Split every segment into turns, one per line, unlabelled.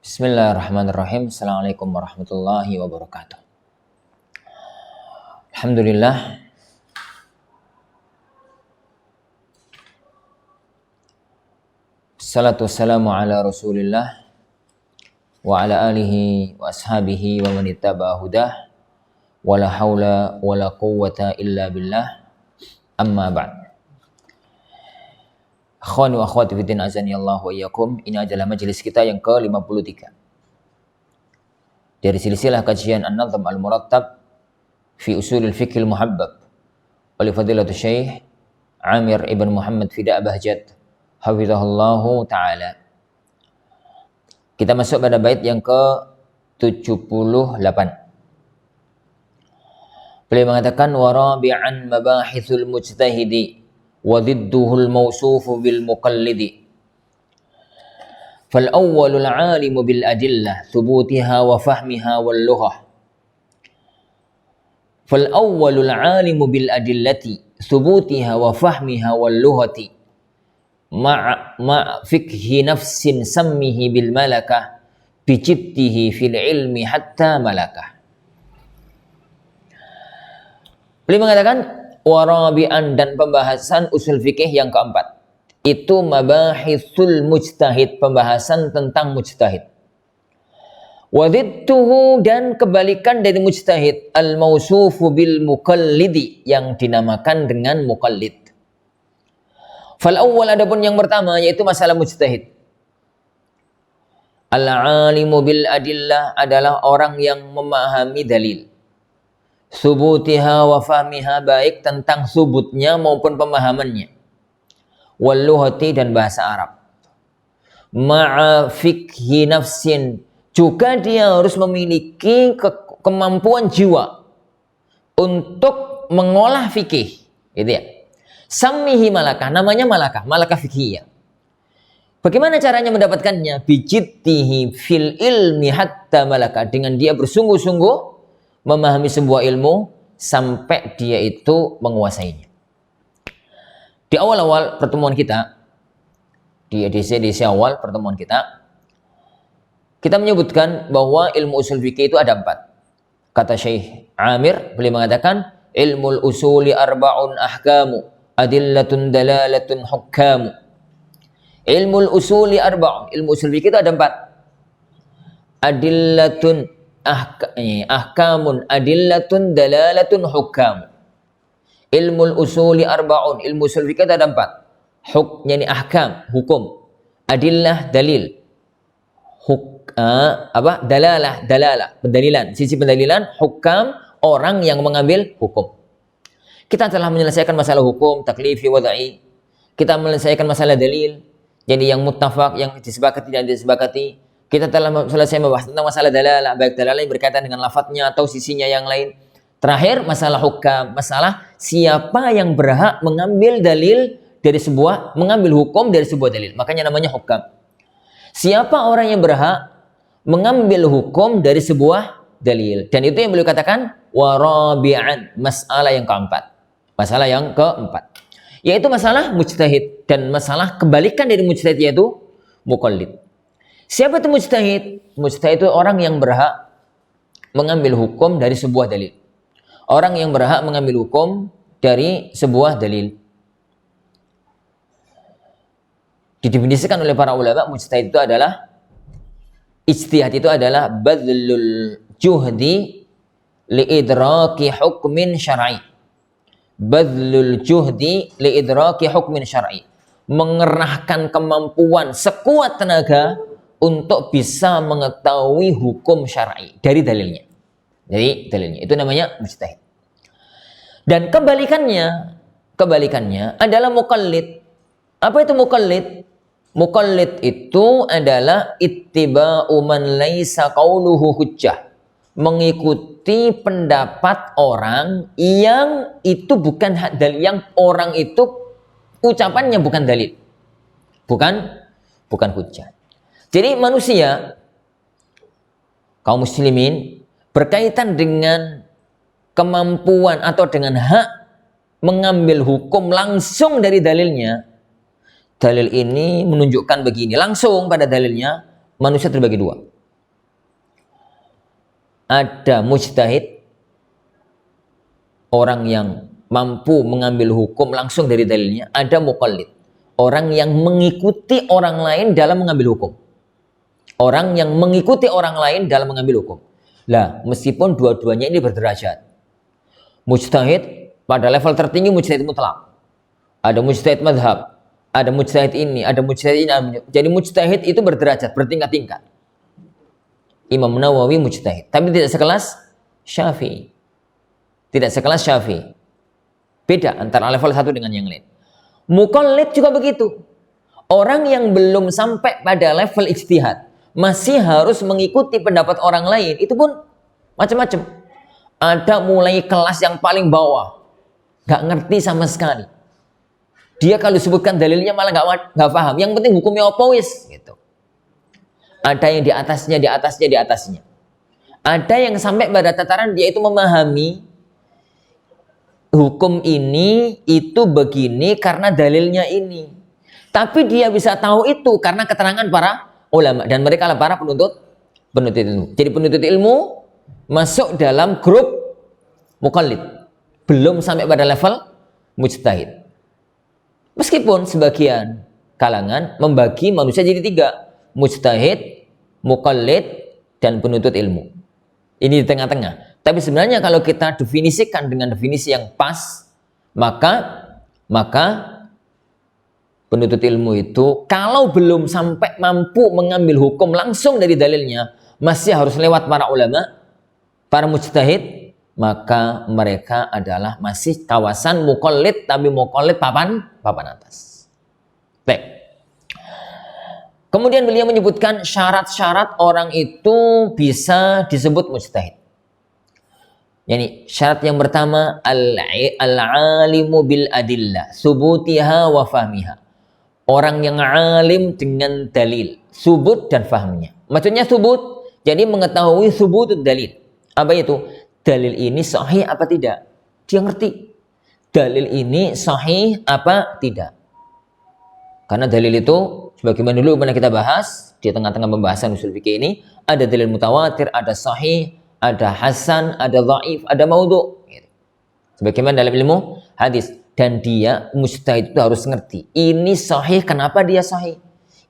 Bismillahirrahmanirrahim. Assalamualaikum warahmatullahi wabarakatuh. Alhamdulillah. Assalatu wassalamu ala rasulillah wa ala alihi wa ashabihi wa man ittaba hudah wa la hawla wa la quwwata illa billah, amma ba'd. Akhwani wa akhwati fiddin azani Allah wa iyyakum. Ini adalah majelis kita yang ke-53 dari silsilah kajian An-Nadhm Al-Murattab fi Usulil Fiqhil Muhabbab oleh Fadilatul Syekh Amir Ibn Muhammad Fida Bahjat hafizahullahu ta'ala. Kita masuk pada bait yang ke-78. Beliau mengatakan wa rabi'an mabahithul mujtahidi wa dhidduhul mawsufu bil muqallidi. Fal awwalul 'alimu bil adillah thubutiha wa fahmiha wal lughah. Fal awwalul 'alimu bil adillati thubutiha wa fahmiha wal lughati ma fikhi nafsin sammihi bil malakah bijiddihi fil ilmi hatta malakah. Beliau mengatakan warabi'an, dan pembahasan usul fikih yang keempat itu mabahithul mujtahid, pembahasan tentang mujtahid. Wadidtuhu, dan kebalikan dari mujtahid, al-mausufu bil muqallidi, yang dinamakan dengan muqallid. Fal awwal, adapun yang pertama yaitu masalah mujtahid. Al-alimu bil adillah adalah orang yang memahami dalil. Subutiha wa fahmiha, baik tentang subutnya maupun pemahamannya. Wal lughati, dan bahasa Arab. Ma'a fikhi nafsin, juga dia harus memiliki kemampuan jiwa untuk mengolah fikih, gitu ya. Sammihi malakah, namanya malakah fikih ya. Bagaimana caranya mendapatkannya? Bijiddihi fil ilmi hatta malakah, dengan dia bersungguh-sungguh memahami sebuah ilmu sampai dia itu menguasainya. Di awal-awal pertemuan kita, di edisi awal pertemuan kita menyebutkan bahwa ilmu usul fikih itu ada 4. Kata Syekh Amir, beliau mengatakan ilmul usuli arba'un ahkamu adillatun dalalatun hukamu. Ilmul usuli arba'un, ilmu usul fikih itu ada 4. Adillatun ahkamun adillatun dalalatun hukam. Ilmul usuli arba'un, ilmu usul fikih ada 4. Yani ahkam, hukum. Adillah, dalil. Dalalah, pendalilan, sisi pendalilan. Hukam, orang yang mengambil hukum. Kita telah menyelesaikan masalah hukum, taklifi, wadai. Kita menyelesaikan masalah dalil, jadi yang muttafaq, yang disepakati dan disepakati. Kita telah selesai membahas tentang masalah dalalah, baik dalalah yang berkaitan dengan lafadznya atau sisinya yang lain. Terakhir masalah hukam, masalah siapa yang berhak mengambil dalil dari mengambil hukum dari sebuah dalil. Makanya namanya hukam. Siapa orang yang berhak mengambil hukum dari sebuah dalil. Dan itu yang beliau katakan warabi'an, masalah yang keempat. Masalah yang keempat, yaitu masalah mujtahid, dan masalah kebalikan dari mujtahid yaitu muqallid. Siapa itu mujtahid? Mujtahid itu orang yang berhak mengambil hukum dari sebuah dalil. Orang yang berhak mengambil hukum dari sebuah dalil. Didefinisikan oleh para ulama, mujtahid itu adalah, ijtihad itu adalah badlul juhdi liidraki hukmin syar'i. Badlul juhdi liidraki hukmin syar'i. Mengerahkan kemampuan sekuat tenaga untuk bisa mengetahui hukum syar'i dari dalilnya. Jadi dalilnya itu namanya mujtahid. Dan kebalikannya adalah muqallid. Apa itu muqallid? Muqallid itu adalah ittiba'u man laisa qauluhu hujjah. Mengikuti pendapat orang yang itu bukan dalil, yang orang itu ucapannya bukan dalil. Bukan hujjah. Jadi manusia, kaum muslimin, berkaitan dengan kemampuan atau dengan hak mengambil hukum langsung dari dalilnya. Dalil ini menunjukkan begini, langsung pada dalilnya manusia terbagi 2. ada mujtahid, orang yang mampu mengambil hukum langsung dari dalilnya, ada muqallid, orang yang mengikuti orang lain dalam mengambil hukum. Orang yang mengikuti orang lain dalam mengambil hukum. Lah, meskipun dua-duanya ini berderajat. Mujtahid pada level tertinggi mujtahid mutlak. Ada mujtahid madhab, ada mujtahid ini, ada mujtahid ini. Jadi mujtahid itu berderajat, bertingkat-tingkat. Imam Nawawi mujtahid, tapi tidak sekelas Syafi'i. Tidak sekelas Syafi'i. Beda antara level satu dengan yang lain. Muqallid juga begitu. Orang yang belum sampai pada level ijtihad, masih harus mengikuti pendapat orang lain, itu pun macam-macam. Ada mulai kelas yang paling bawah, nggak ngerti sama sekali. Dia kalau sebutkan dalilnya malah nggak paham. Yang penting hukumnya apa wis, gitu. Ada yang di atasnya, di atasnya, di atasnya. Ada yang sampai pada tataran dia itu memahami hukum ini itu begini karena dalilnya ini. Tapi dia bisa tahu itu karena keterangan para ulama, dan mereka adalah para penuntut ilmu. Jadi penuntut ilmu masuk dalam grup muqallid, belum sampai pada level mujtahid. Meskipun sebagian kalangan membagi manusia jadi tiga: mujtahid, muqallid, dan penuntut ilmu. Ini di tengah-tengah. Tapi sebenarnya kalau kita definisikan dengan definisi yang pas, maka penuntut ilmu itu kalau belum sampai mampu mengambil hukum langsung dari dalilnya, masih harus lewat para ulama, para mujtahid, maka mereka adalah masih kawasan muqallid, tapi muqallid papan atas. Baik. Kemudian beliau menyebutkan syarat-syarat orang itu bisa disebut mujtahid. Yani syarat yang pertama, al-alimu bil adillah, subutiha wa fahmiha. Orang yang alim dengan dalil, subut dan fahamnya. Maksudnya subut, jadi mengetahui subut dalil. Apa itu? Dalil ini sahih apa tidak? Dia ngerti. Dalil ini sahih apa tidak? Karena dalil itu, sebagaimana dulu pernah kita bahas, di tengah-tengah pembahasan usul fikih ini, ada dalil mutawatir, ada sahih, ada hasan, ada dhaif, ada maudhu. Sebagaimana dalam ilmu hadis. Dan dia mujtahid itu harus ngerti. Ini sahih, kenapa dia sahih?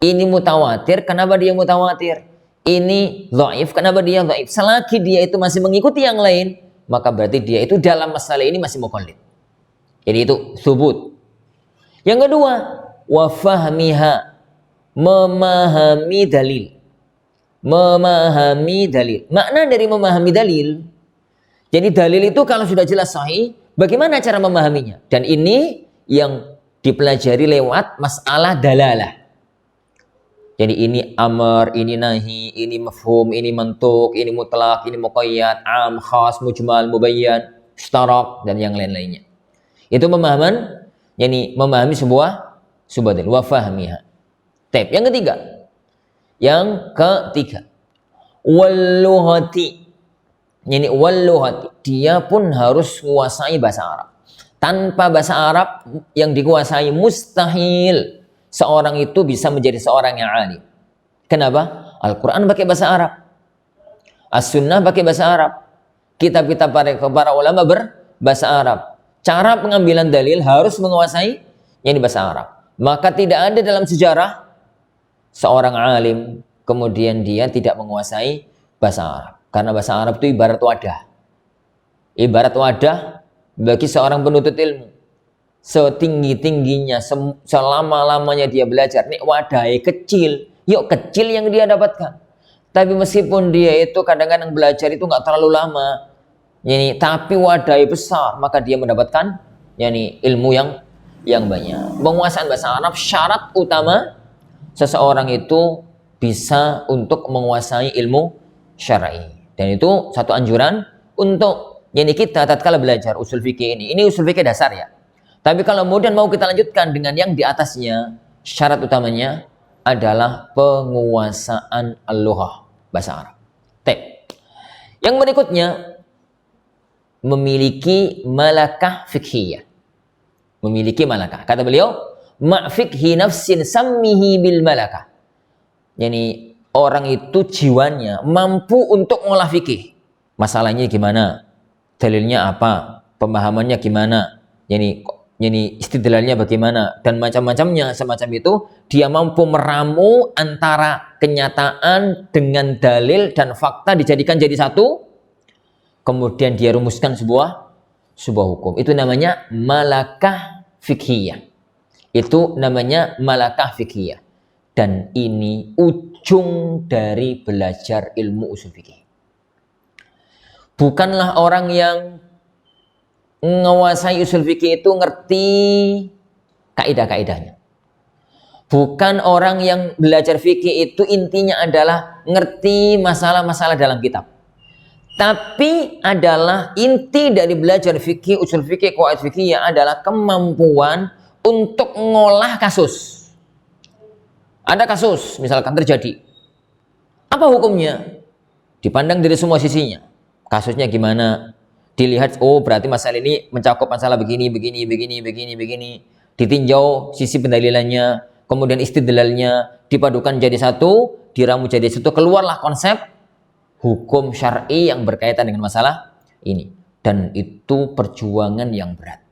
Ini mutawatir, kenapa dia mutawatir? Ini dhaif, kenapa dia dhaif? Selagi dia itu masih mengikuti yang lain, maka berarti dia itu dalam masalah ini masih muqallid. Jadi itu subut. Yang kedua, wa fahmiha, memahami dalil. Memahami dalil. Makna dari memahami dalil, jadi dalil itu kalau sudah jelas sahih, bagaimana cara memahaminya? Dan ini yang dipelajari lewat masalah dalalah. Jadi ini amr, ini nahi, ini mafhum, ini mantuk, ini mutlak, ini muqayyad, am, khas, mujmal, mubayyan, istarak, dan yang lain-lainnya. Itu pemahaman, yani memahami sebuah dalil, wa fahmiha. Yang ketiga, wal-lughati. Yani wal-lughati, dia pun harus menguasai bahasa Arab. Tanpa bahasa Arab yang dikuasai, mustahil seorang itu bisa menjadi seorang yang alim. Kenapa? Al-Quran pakai bahasa Arab, As-Sunnah pakai bahasa Arab, kitab-kitab para ulama berbahasa Arab. Cara pengambilan dalil harus menguasai yang di bahasa Arab. Maka tidak ada dalam sejarah seorang alim kemudian dia tidak menguasai bahasa Arab. Karena bahasa Arab itu ibarat wadah. Ibarat wadah bagi seorang penuntut ilmu. Setinggi-tingginya, selama-lamanya dia belajar. Ini wadahnya kecil. Yuk kecil yang dia dapatkan. Tapi meskipun dia itu kadang-kadang belajar itu nggak terlalu lama. Tapi wadahnya besar. Maka dia mendapatkan ilmu yang banyak. Penguasaan bahasa Arab syarat utama seseorang itu bisa untuk menguasai ilmu syar'i. Dan itu satu anjuran untuk kita tatkala belajar usul fikih ini. Ini usul fikih dasar ya. Tapi kalau kemudian mau kita lanjutkan dengan yang di atasnya, syarat utamanya adalah penguasaan al-lughah, bahasa Arab. Yang berikutnya, memiliki malakah fikhiyah. Memiliki malakah. Kata beliau, ma'fikhi nafsin sammihi bil malakah. Yani orang itu jiwanya mampu untuk mengolah fikih. masalahnya gimana, dalilnya apa, pemahamannya gimana, yani istidlalnya bagaimana, dan macam-macamnya semacam itu, dia mampu meramu antara kenyataan dengan dalil dan fakta dijadikan jadi satu, kemudian dia rumuskan sebuah hukum. Itu namanya malakah fikhiyah. Itu namanya malakah fikhiyah. Dan ini ujung dari belajar ilmu usul fikih. Bukanlah orang yang menguasai usul fikih itu ngerti kaidah-kaidahnya. Bukan orang yang belajar fikih itu intinya adalah ngerti masalah-masalah dalam kitab. Tapi adalah inti dari belajar fikih, usul fikih, qawaid fikih adalah kemampuan untuk mengolah kasus. Ada kasus misalkan terjadi. Apa hukumnya? Dipandang dari semua sisinya. Kasusnya gimana? Dilihat, oh berarti masalah ini mencakup masalah begini. Ditinjau sisi pendalilannya, kemudian istidlalnya, dipadukan jadi satu, diramu jadi satu, keluarlah konsep hukum syar'i yang berkaitan dengan masalah ini. Dan itu perjuangan yang berat.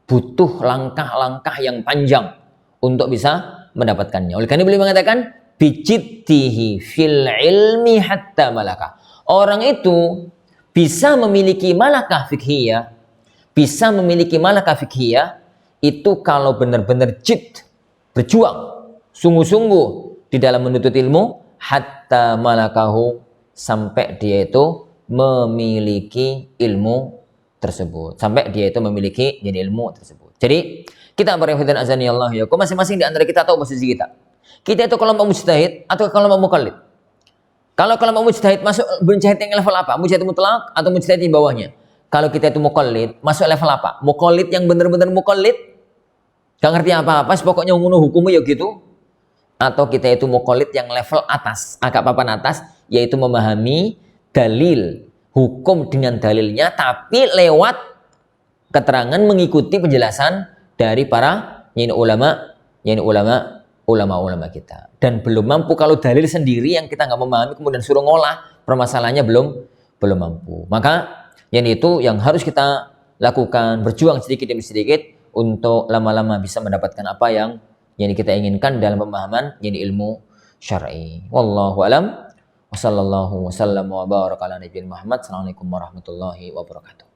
Butuh langkah-langkah yang panjang untuk bisa mendapatkannya. Oleh karena beliau mengatakan, bijiddihi fil ilmi hatta malakah. Orang itu bisa memiliki malakah fikhiyah, itu kalau benar-benar jid, berjuang, sungguh-sungguh di dalam menuntut ilmu, hatta malakahu, sampai dia itu memiliki ilmu tersebut. Jadi, kita berhadirin azani Allah ya. Masing-masing di antara kita tahu posisi kita. Kita itu kelompok mujtahid atau kelompok muqallid. Kalau kelompok mujtahid masuk mujtahid yang level apa? Mujtahid mutlak atau mujtahid di bawahnya? Kalau kita itu muqallid, masuk level apa? Muqallid yang benar-benar muqallid, gak ngerti apa-apa, pokoknya ngono hukumnya ya gitu. Atau kita itu muqallid yang level atas, agak papan atas, yaitu memahami dalil, hukum dengan dalilnya, tapi lewat keterangan mengikuti penjelasan dari para ulama kita. Dan belum mampu kalau dalil sendiri yang kita nggak memahami kemudian suruh ngolah, permasalahannya belum mampu. Maka itu yang harus kita lakukan, berjuang sedikit demi sedikit untuk lama-lama bisa mendapatkan apa yang kita inginkan dalam pemahaman ilmu syar'i. Wallahu alam. Wassallallahu wasallam wa baraka ala nabiyina Muhammad. Assalamualaikum warahmatullahi wabarakatuh.